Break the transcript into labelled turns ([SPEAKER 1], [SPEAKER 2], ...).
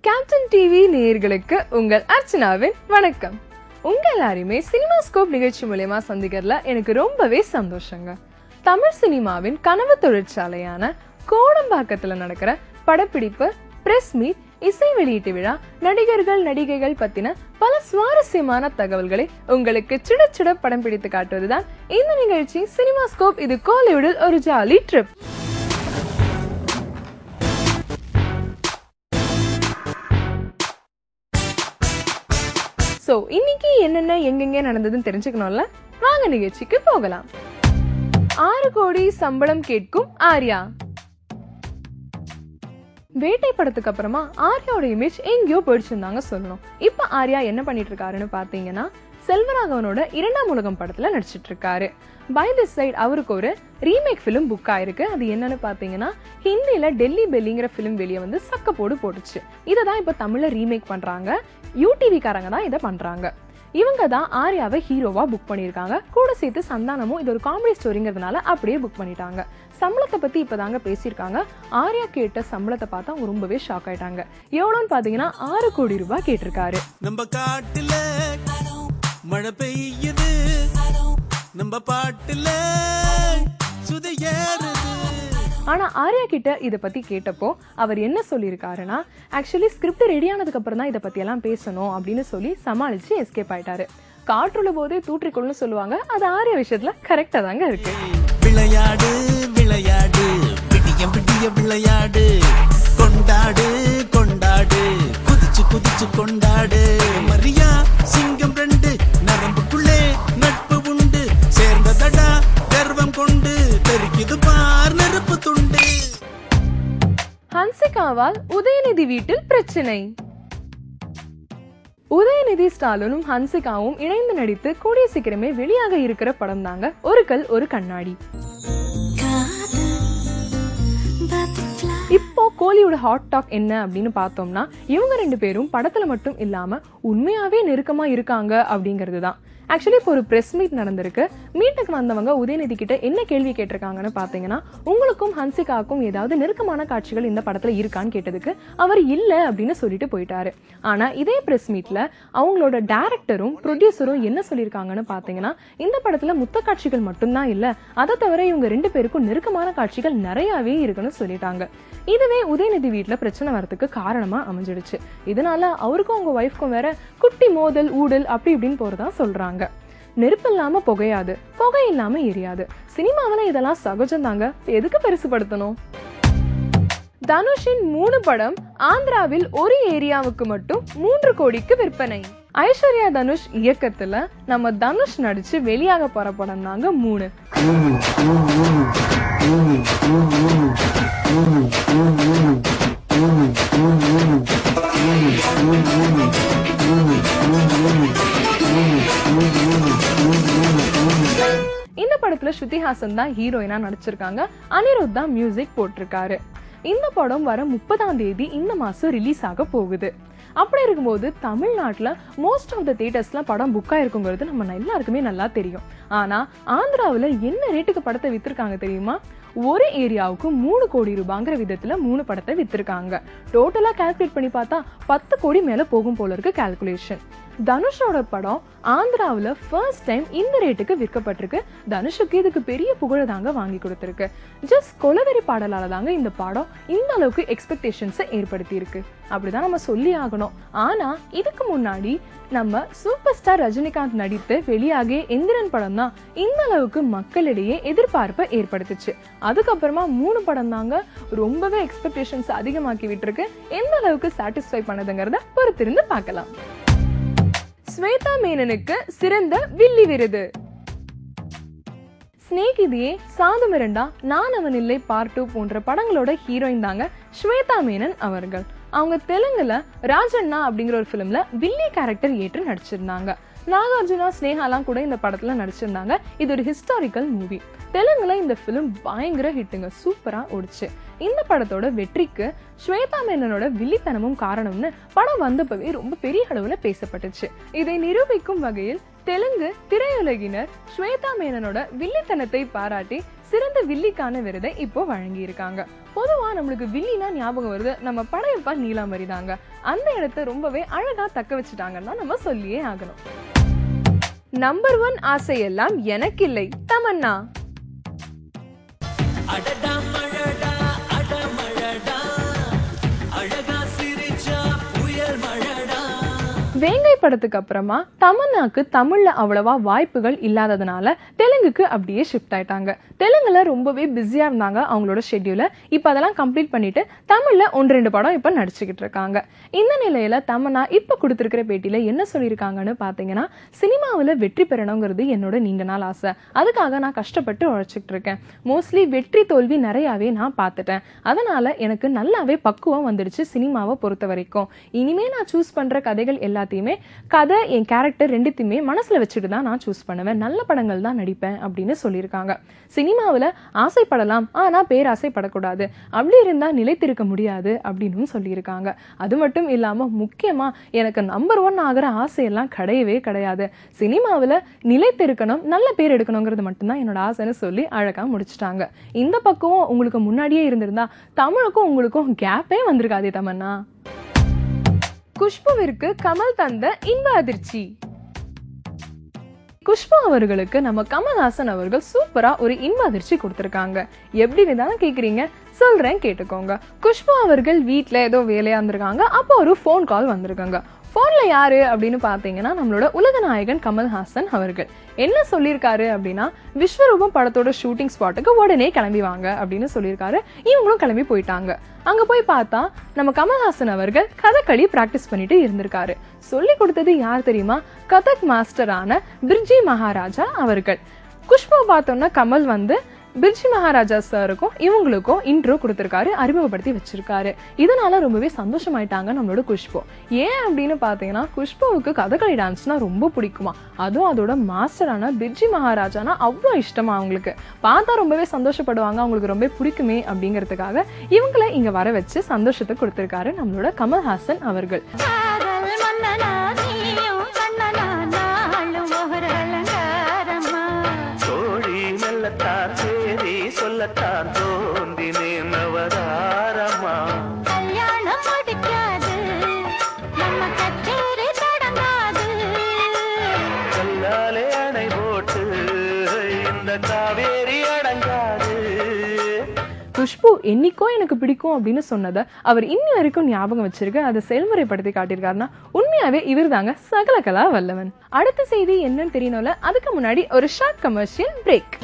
[SPEAKER 1] Captain TV நேயர்களுக்கு உங்கள் அர்ச்சனாவின் வணக்கம். உங்க எல்லாரையுமே சினிமாஸ்கோப் நிகழ்ச்சி மூலமா சந்திக்கிறதுல எனக்கு ரொம்பவே சந்தோஷங்க. தமிழ் சினிமாவின் கனவு தொழிற்சாலையான கோடம்பாக்கத்துல நடக்கிற படப்பிடிப்பு, பிரஸ் மீட், இசை வெளியீட்டு விழா, நடிகர்கள் நடிகைகள் பத்தின பல சுவாரஸ்யமான தகவல்களை உங்களுக்கு சுட சுட படம் பிடித்து காட்டுவதுதான் இந்த நிகழ்ச்சி சினிமாஸ்கோப். இது கோலிவுடில் ஒரு ஜாலி ட்ரிப். சோ இன்னைக்கு என்னென்ன எங்கெங்க நடந்ததுன்னு தெரிஞ்சுக்கணும்ல, வாங்க நிகழ்ச்சிக்கு போகலாம். 6 கோடி சம்பளம் கேட்கும் ஆர்யா. வேட்டை படத்துக்கு அப்புறமா ஆர்யாவோட இமேஜ் எங்கேயோ போயிடுச்சுன்னு சொல்லணும். இப்ப ஆர்யா என்ன பண்ணிட்டு இருக்காருன்னு பாத்தீங்கன்னா, செல்வராகவனோட 2ஆம் உலகம் படத்துல நடிச்சிட்டு இருக்காரு. பை திஸ் சைட் அவருக்கு ஒரு ரீமேக் பிலிம் புக் ஆயிருக்கு. அது என்னன்னு பாத்தீங்கன்னா, ஹிந்தியில டெல்லி பெல்லிங்கிற பிலிம் வெளியே வந்து சக்கப்போடு போட்டுச்சு. இததான் இப்ப தமிழ்ல ரீமேக் பண்றாங்க. யூடிவி காரங்க தான் இதை பண்றாங்க. இவங்க தான் ஆர்யாவை ஹீரோவா புக் பண்ணிருக்காங்க. கூட சேர்த்து சந்தானமும் இது ஒரு காமெடி ஸ்டோரிங்கிறதுனால அப்படியே புக் பண்ணிட்டாங்க. சம்பளத்தை பத்தி இப்பதாங்க பேசியிருக்காங்க. ஆர்யா கேட்ட சம்பளத்தை பார்த்து அவங்க ரொம்பவே ஷாக் ஆயிட்டாங்க. எவ்வளவுன்னு பாத்தீங்கன்னா 6 கோடி ரூபாய் கேட்டிருக்காரு.
[SPEAKER 2] நம்ம காட்டுல மழை பெய்யுது, நம்ம பாட்டுல சுதையேறுது.
[SPEAKER 1] ஆனா ஆர்யா கிட்ட இத பத்தி கேட்டப்போ அவர் என்ன சொல்லியிருக்காருன்னா, ஆக்சுவலி ஸ்கிரிப்ட் ரெடி ஆனதுக்கு அப்புறம் தான் இதை பத்தி எல்லாம் பேசணும் அப்படின்னு சொல்லி சமாளிச்சு எஸ்கேப் ஆயிட்டாரு. காற்றுள்ள போதே தூற்றிக்கொள்னு சொல்லுவாங்க. அது ஆர்யா விஷயத்துல கரெக்டா தாங்க இருக்கு.
[SPEAKER 2] விளையாடு விளையாடு விடிய விடிய விளையாடு, கொண்டாடு கொண்டாடு குதிச்சு குதிச்சு கொண்டாடு. மரியா சிங்கம் 2 நரம்புக்குள்ளே நட்பு உண்டு, சேர்ந்ததடா கர்வம் கொண்டு தெரிக்குது பார் நெருப்பு துண்டு.
[SPEAKER 1] ஹன்சிகாவால் உதயநிதி வீட்டில் பிரச்சனை. உதயநிதி ஸ்டாலினும் ஹன்சிகாவும் இணைந்து நடித்து கூடிய சீக்கிரமே வெளியாக இருக்கிற படம் தாங்க ஒரு கல் ஒரு கண்ணாடி. இப்போ கோலியோட ஹாட் டாக் என்ன அப்படின்னு பார்த்தோம்னா, இவங்க 2 பேரும் படத்துல மட்டும் இல்லாம உண்மையாவே நெருக்கமா இருக்காங்க அப்படிங்கிறது தான். ஆக்சுவலி இப்போ ஒரு பிரஸ் மீட் நடந்திருக்கு. மீட்டுக்கு வந்தவங்க உதயநிதி கிட்ட என்ன கேள்வி கேட்டிருக்காங்கன்னு பாத்தீங்கன்னா, உங்களுக்கும் ஹன்சிகாவுக்கும் ஏதாவது நெருக்கமான காட்சிகள் இந்த படத்துல இருக்கான்னு கேட்டதுக்கு அவர் இல்ல அப்படின்னு சொல்லிட்டு போயிட்டாரு. ஆனா இதே பிரஸ் மீட்ல அவங்களோட டைரக்டரும் ப்ரொடியூசரும் என்ன சொல்லியிருக்காங்கன்னு பாத்தீங்கன்னா, இந்த படத்துல முத்த காட்சிகள் மட்டும்தான் இல்ல, அதை தவிர இவங்க 2 பேருக்கும் நெருக்கமான காட்சிகள் நிறையவே இருக்குன்னு சொல்லிட்டாங்க. இதுவே உதயநிதி வீட்டுல பிரச்சனை வரதுக்கு காரணமா அமைஞ்சிடுச்சு. இதனால அவருக்கும் அவங்க ஒய்ஃப்க்கும் வேற குட்டி மோதல் ஊடல் அப்படி இப்படின்னு போறதா சொல்றாங்க. நெருப்பு இல்லாம புகையாது, புகை இல்லாம எரியாது. சினிமாவில இதெல்லாம் சகஜம் தாங்க, எதுக்கு பெருசுபடுத்தணும்? தனுஷின் 3 படம் ஆந்திராவில் ஒரு ஏரியாவுக்கு மட்டும் 3 கோடிக்கு விற்பனை. ஐஸ்வர்யா தனுஷ் இயக்கத்துல நம்ம தனுஷ் நடிச்சு வெளியாக போற படம் தாங்க 3. இந்த படத்துல ஸ்ருதிஹாசன் தான் ஹீரோயினா நடிச்சிருக்காங்க. அனிருத் தான் மியூசிக் போட்டிருக்காரு. இந்த படம் வர 30ஆம் தேதி இந்த மாசம் ரிலீஸ் ஆக போகுது. அப்படி இருக்கும்போது தமிழ்நாட்டுல மோஸ்ட் ஆஃப் த தியேட்டர்ஸ்ல படம் புக் ஆயிருக்குங்கிறது நம்ம எல்லாருக்குமே நல்லா தெரியும். ஆனா ஆந்திராவில என்ன ரேட்டுக்கு படத்தை வித்திருக்காங்க தெரியுமா? ஒரு ஏரியாவுக்கு 3 கோடி ரூபாங்கிற விதத்துல 3 படத்தை வித்திருக்காங்க. டோட்டலா கால்குலேட் பண்ணி பார்த்தா 10 கோடி மேல போகும் போல இருக்கு கால்குலேஷன். தனுஷோட படம் ஆந்திராவில ஃபர்ஸ்ட் டைம் இந்த ரேட்டுக்கு விற்கப்பட்டிருக்கு. தனுஷுக்கு இதுக்கு பெரிய புகழ தாங்க வாங்கி கொடுத்திருக்கு. ஜஸ்ட் கொலவெறி பாடலால தாங்க இந்த படம் இந்த அளவுக்கு எக்ஸ்பெக்டேஷன்ஸை ஏற்படுத்தி இருக்கு. அப்படிதான் நம்ம சொல்லி ஆகணும். ஆனா இதுக்கு முன்னாடி நம்ம சூப்பர் ஸ்டார் ரஜினிகாந்த் நடித்து வெளியாகிய எந்திரன் படம் தான் இந்த அளவுக்கு மக்களிடையே எதிர்பார்ப்பை ஏற்படுத்துச்சு. அதுக்கப்புறமா 3 படம் தாங்க ரொம்பவே எக்ஸ்பெக்டேஷன்ஸ் அதிகமாக்கி விட்டுருக்கு. எந்த அளவுக்கு சாட்டிஸ்ஃபை பண்ணதுங்கிறத பொறுத்திருந்து பார்க்கலாம். ஸ்வேதா மேனனுக்கு சிறந்த வில்லி விருது. ஸ்நேகிதியே, சாது மிரண்டா, நான் அவன் இல்லை பார்ட் 2 போன்ற படங்களோட ஹீரோயின் தாங்க ஸ்வேதா மேனன் அவர்கள். அவங்க தெலுங்குல ராஜண்ணா அப்படிங்கிற ஒரு பிலிம்ல வில்லி கேரக்டர் ஏற்று நடிச்சிருந்தாங்க. நாகார்ஜுனா, ஸ்னேகாலாம் கூட இந்த படத்துல நடிச்சிருந்தாங்க. இது ஒரு ஹிஸ்டாரிக்கல் மூவி. தெலுங்குல இந்த பிலிம் பயங்கர ஹிட்டுங்க, சூப்பரா ஓடிச்சு. இந்த படத்தோட வெற்றிக்கு ஸ்வேதா மேனனோட வில்லித்தனமும் காரணம்னு படம் வந்தப்பவே ரொம்ப பெரிய அளவுல பேசப்பட்டுச்சு. இதை நிரூபிக்கும் வகையில் தெலுங்கு திரையுலகினர் ஸ்வேதா மேனனோட வில்லித்தனத்தை பாராட்டி சிறந்த வில்லிக்கான விருதை இப்போ வழங்கி இருக்காங்க. பொதுவா நம்மளுக்கு வில்லினா ஞாபகம் வருது நம்ம படையப்பா நீலாம்பரி தாங்க. அந்த இடத்த ரொம்பவே அழகா தக்க வச்சுட்டாங்கன்னா நம்ம சொல்லியே ஆகணும். நம்பர் 1 ஆசை எல்லாம் எனக்கு இல்லை, தமன்னா. வேங்கை படத்துக்கு அப்புறமா தமன்னாக்கு தமிழ்ல அவ்வளவா வாய்ப்புகள் இல்லாததுனால தெலுங்குக்கு அப்படியே ஷிஃப்ட் ஆயிட்டாங்க. தெலுங்குல ரொம்பவே பிஸியா இருந்தாங்க அவங்களோட ஷெட்யூல. இப்ப அதெல்லாம் கம்ப்ளீட் பண்ணிட்டு தமிழ்ல 1-2 படம் இப்ப நடிச்சுக்கிட்டு இருக்காங்க. இந்த நிலையில தமன்னா இப்ப கொடுத்திருக்கிற பேட்டியில என்ன சொல்லியிருக்காங்கன்னு பாத்தீங்கன்னா, சினிமாவில வெற்றி பெறணுங்கிறது என்னோட நீண்ட நாள் ஆசை. அதுக்காக நான் கஷ்டப்பட்டு உழைச்சிட்டு இருக்கேன். மோஸ்ட்லி வெற்றி தோல்வி நிறையாவே நான் பார்த்துட்டேன். அதனால எனக்கு நல்லாவே பக்குவம் வந்துடுச்சு சினிமாவை பொறுத்த வரைக்கும். இனிமே நான் சூஸ் பண்ற கதைகள் எல்லாத்தையுமே கதை என் கேரக்டர் ரெண்டுத்தையுமே மனசுல வச்சுட்டு தான் நான் சூஸ் பண்ணுவேன். நல்ல படங்கள் தான் நடிப்பேன் அப்படின்னு சொல்லியிருக்காங்க. சினிமாவில் ஆசைப்படலாம், ஆனா பேராசைப்படக்கூடாது. அப்படி இருந்தா நிலைத்திருக்க முடியாது அப்படின்னு சொல்லியிருக்காங்க. அது மட்டும் இல்லாம முக்கியமா எனக்கு நம்பர் 1 ஆகிற ஆசையெல்லாம் கிடையவே கிடையாது. சினிமாவில் நிலைத்திருக்கணும், நல்ல பேர் எடுக்கணுங்கிறது மட்டும்தான் என்னோட ஆசைன்னு சொல்லி அழகா முடிச்சுட்டாங்க. இந்த பக்கம் உங்களுக்கு முன்னாடியே இருந்திருந்தா தமிழுக்கும் உங்களுக்கும் கேப்பே வந்திருக்காதே தமன்னா. குஷ்புவிற்கு கமல் தந்த இன்ப அதிர்ச்சி. குஷ்பு அவர்களுக்கு நம்ம கமல்ஹாசன் அவர்கள் சூப்பரா ஒரு இன்ப அதிர்ச்சி கொடுத்திருக்காங்க. எப்படின்னு தான் கேக்குறீங்க, சொல்றேன் கேட்டுக்கோங்க. குஷ்பு அவர்கள் வீட்டுல ஏதோ வேலையா இருந்திருக்காங்க. அப்போ ஒரு போன் கால் வந்திருக்காங்க. போன்ல யாரு அப்படின்னு பாத்தீங்கன்னா நம்மளோட உலக நாயகன் கமல்ஹாசன் அவர்கள். என்ன சொல்லியிருக்காரு அப்படின்னா, விஸ்வரூபம் படத்தோட ஷூட்டிங் ஸ்பாட்டுக்கு உடனே கிளம்பி வாங்க அப்படின்னு சொல்லியிருக்காரு. இவங்களும் கிளம்பி போயிட்டாங்க. அங்க போய் பார்த்தா நம்ம கமல்ஹாசன் அவர்கள் கதகளி பிராக்டிஸ் பண்ணிட்டு இருந்திருக்காரு. சொல்லி கொடுத்தது யார் தெரியுமா? கதக் மாஸ்டரான பிர்ஜி மகாராஜா அவர்கள். குஷ்பு பார்த்தோன்னா கமல் வந்து பிர்ஜி மகாராஜா சாருக்கும் இவங்களுக்கும் இன்ட்ரோ கொடுத்திருக்காரு, அறிமுகப்படுத்தி வச்சிருக்காரு. இதனால ரொம்பவே சந்தோஷமாயிட்டாங்க நம்மளோட குஷ்பு. ஏன் அப்படின்னு பாத்தீங்கன்னா, குஷ்புவுக்கு கதகளி டான்ஸ்னா ரொம்ப பிடிக்குமா. அதுவும் அதோட மாஸ்டரான பிர்ஜி மகாராஜானா அவ்வளோ இஷ்டமா அவங்களுக்கு. பார்த்தா ரொம்பவே சந்தோஷப்படுவாங்க, அவங்களுக்கு ரொம்ப பிடிக்குமே அப்படிங்கிறதுக்காக இவங்களை இங்க வர வச்சு சந்தோஷத்தை கொடுத்திருக்காரு நம்மளோட கமல்ஹாசன் அவர்கள்.
[SPEAKER 3] சொல்லத்தான் தோன்றினேன் அவதாரமா. கல்யாணம் முடிக்காது, நம்ம கச்சேரி தொடங்காது. கல்லாலே அணை போட்டு இந்த காவேரி அடங்காது.
[SPEAKER 1] குஷ்பு என்னைக்கோ எனக்கு பிடிக்கும் அப்படின்னு சொன்னதை அவர் இன்னி வரைக்கும் ஞாபகம் வச்சிருக்க, அதை செயல்முறைப்படுத்தி காட்டியிருக்காருன்னா உண்மையாவே இவர் தாங்க சகலகலா வல்லவன். அடுத்த செய்தி என்னன்னு தெரியணும்ல, அதுக்கு முன்னாடி ஒரு ஷார்ட் கமர்ஷியல் பிரேக்.